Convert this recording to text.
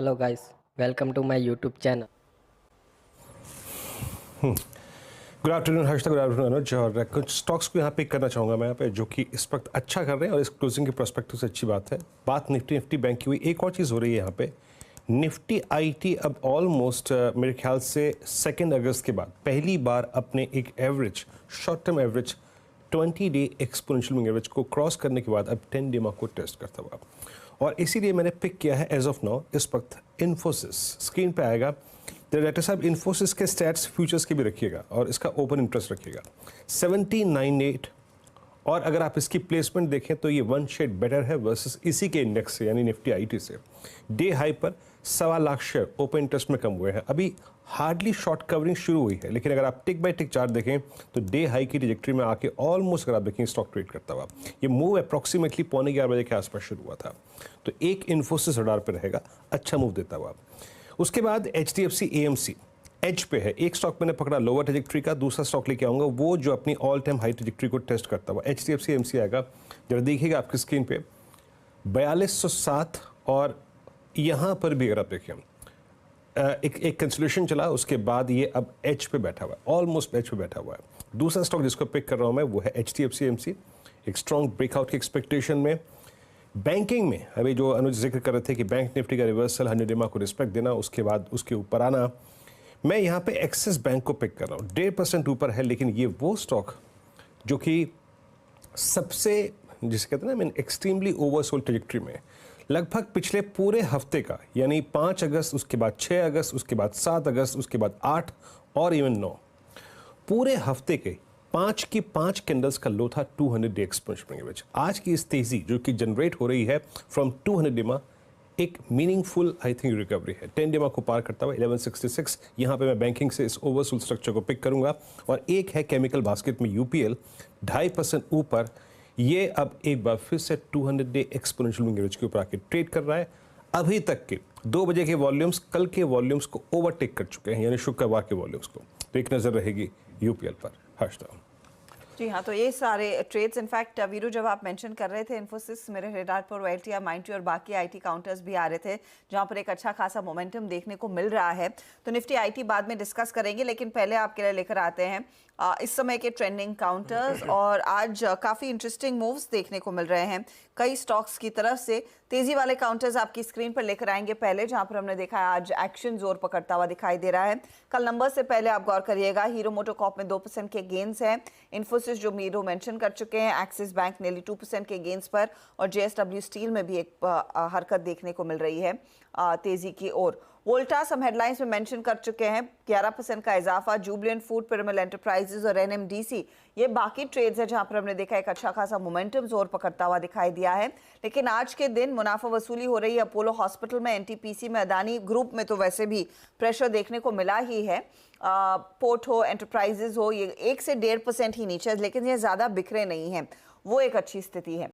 Hello guys, welcome to my YouTube channel. Good afternoon Harsh, good afternoon Anuj. और कुछ stocks को यहाँ पे करना चाहूँगा मैं यहाँ पे, जो कि इस वक्त अच्छा कर रहे हैं और इस क्लोजिंग के प्रोस्पेक्टिव से अच्छी बात है। बात निफ्टी बैंक की हुई, एक और चीज़ हो रही है यहाँ पे। निफ्टी आईटी अब ऑलमोस्ट मेरे ख्याल से 2 अगस्त के बाद पहली बार अपने एक average, short term average 20 day exponential moving average को क्रॉस करने के बाद अब 10 डे मार्क को टेस्ट करता हुआ, और इसीलिए मैंने पिक किया है एज ऑफ नाउ इस वक्त इन्फोसिस। स्क्रीन पे आएगा डायरेक्टर साहब, इन्फोसिस के स्टैट्स फ्यूचर्स के भी रखिएगा और इसका ओपन इंटरेस्ट रखिएगा 1798। और अगर आप इसकी प्लेसमेंट देखें तो ये 1 शेड बेटर है वर्सेस इसी के इंडेक्स से, यानी निफ्टी आईटी से। डे हाई पर 1.25 लाख शेयर ओपन इंटरेस्ट में कम हुए हैं। अभी हार्डली शॉर्ट कवरिंग शुरू हुई है, लेकिन अगर आप टिक बाय टिक चार्ट देखें तो डे हाई की ट्रैजेक्टरी में आके ऑलमोस्ट अगर आप देखें स्टॉक ट्रेड करता हुआ, ये मूव अप्रॉक्सीमेटली 11:15 बजे के आसपास शुरू हुआ था। तो एक इन्फोसिस रडार पर रहेगा, अच्छा मूव देता हुआ। उसके बाद HDFC AMC एज पे है। एक स्टॉक मैंने पकड़ा लोअर ट्रैजेक्टरी का, दूसरा स्टॉक लेके आऊंगा वो जो अपनी ऑल टाइम हाई ट्रैजेक्टरी को टेस्ट करता हुआ। HDFC AMC आएगा, जरा देखिएगा आपकी स्क्रीन पे 4207, और यहाँ पर भी अगर आप देखें एक कंसोलिडेशन चला, उसके बाद ये अब एच पे बैठा हुआ है, ऑलमोस्ट एच पे बैठा हुआ है। दूसरा स्टॉक जिसको पिक कर रहा हूँ मैं वो है HDFC AMC, एक स्ट्रॉन्ग ब्रेकआउट की एक्सपेक्टेशन में। बैंकिंग में अभी जो अनुज जिक्र कर रहे थे कि बैंक निफ्टी का रिवर्सल 100 डे को रिस्पेक्ट देना, उसके बाद उसके ऊपर आना, मैं यहाँ पे एक्सिस बैंक को पिक कर रहा हूँ। 1.5% ऊपर है, लेकिन ये वो स्टॉक जो कि सबसे, जिसे कहते हैं ना, एक्सट्रीमली ओवरसोल्ड ट्रैजेक्टरी में लगभग पिछले पूरे हफ्ते का, यानी 5 अगस्त, उसके बाद 6 अगस्त, उसके बाद 7 अगस्त, उसके बाद 8 और इवन 9, पूरे हफ्ते के 5 की 5 कैंडल्स का लो था 200 डे एक्सपोनेंशियल एवरेज। आज की इस तेजी जो कि जनरेट हो रही है फ्रॉम 200 डे में, एक मीनिंगफुल आई थिंक रिकवरी है। 10 डे को पार करता हुआ 1166, यहाँ पे मैं बैंकिंग से इस ओवरसोल्ड स्ट्रक्चर को पिक करूंगा। और एक है केमिकल बास्केट में UPL 2.5% ऊपर, ये अब एक बार फिर से 200 डे एक्सपोनेंशियल मूविंग एवरेज के ऊपर आके ट्रेड कर रहा है। अभी तक के 2 बजे के वॉल्यूम्स कल के वॉल्यूम्स को ओवरटेक कर चुके हैं, यानी शुक्रवार के वॉल्यूम्स को। तो एक नजर रहेगी UPL पर। हर्षदा जी हाँ, तो ये सारे ट्रेड्स, इनफैक्ट वीरू जब आप मेंशन कर रहे थे इन्फोसिस, मेरे रेडार पर OLTI, माइंडट्री और बाकी आईटी काउंटर्स भी आ रहे थे जहाँ पर एक अच्छा खासा मोमेंटम देखने को मिल रहा है। तो निफ्टी आईटी बाद में डिस्कस करेंगे, लेकिन पहले आपके लिए लेकर आते हैं इस समय के ट्रेंडिंग काउंटर्स। और आज काफ़ी इंटरेस्टिंग मूव्स देखने को मिल रहे हैं कई स्टॉक्स की तरफ से। तेजी वाले काउंटर्स आपकी स्क्रीन पर लेकर आएंगे पहले, जहां पर हमने देखा है आज एक्शन जोर पकड़ता हुआ दिखाई दे रहा है। कल नंबर से पहले आप गौर करिएगा, हीरो मोटोकॉर्प में 2% के गेंस हैं, इन्फोसिस जो मीरो मेंशन कर चुके हैं, एक्सिस बैंक नेली 2% के गेंस पर, और JSW स्टील में भी एक हरकत देखने को मिल रही है तेजी की ओर। वोल्टास हम हेडलाइंस में मेंशन कर चुके हैं, 11% का इजाफा। जुबिलेंट फूड, पिरामल एंटरप्राइजेज और NMDC, ये बाकी ट्रेड्स है जहां पर हमने देखा एक अच्छा खासा मोमेंटम जोर पकड़ता हुआ दिखाई दिया है। लेकिन आज के दिन मुनाफा वसूली हो रही है अपोलो हॉस्पिटल में, NTPC में, अदानी ग्रुप में तो वैसे भी प्रेशर देखने को मिला ही है। पोर्ट हो, एंटरप्राइजेज हो, ये 1 से 1.5% ही नीचे, लेकिन ये ज्यादा बिखरे नहीं है, वो एक अच्छी स्थिति है।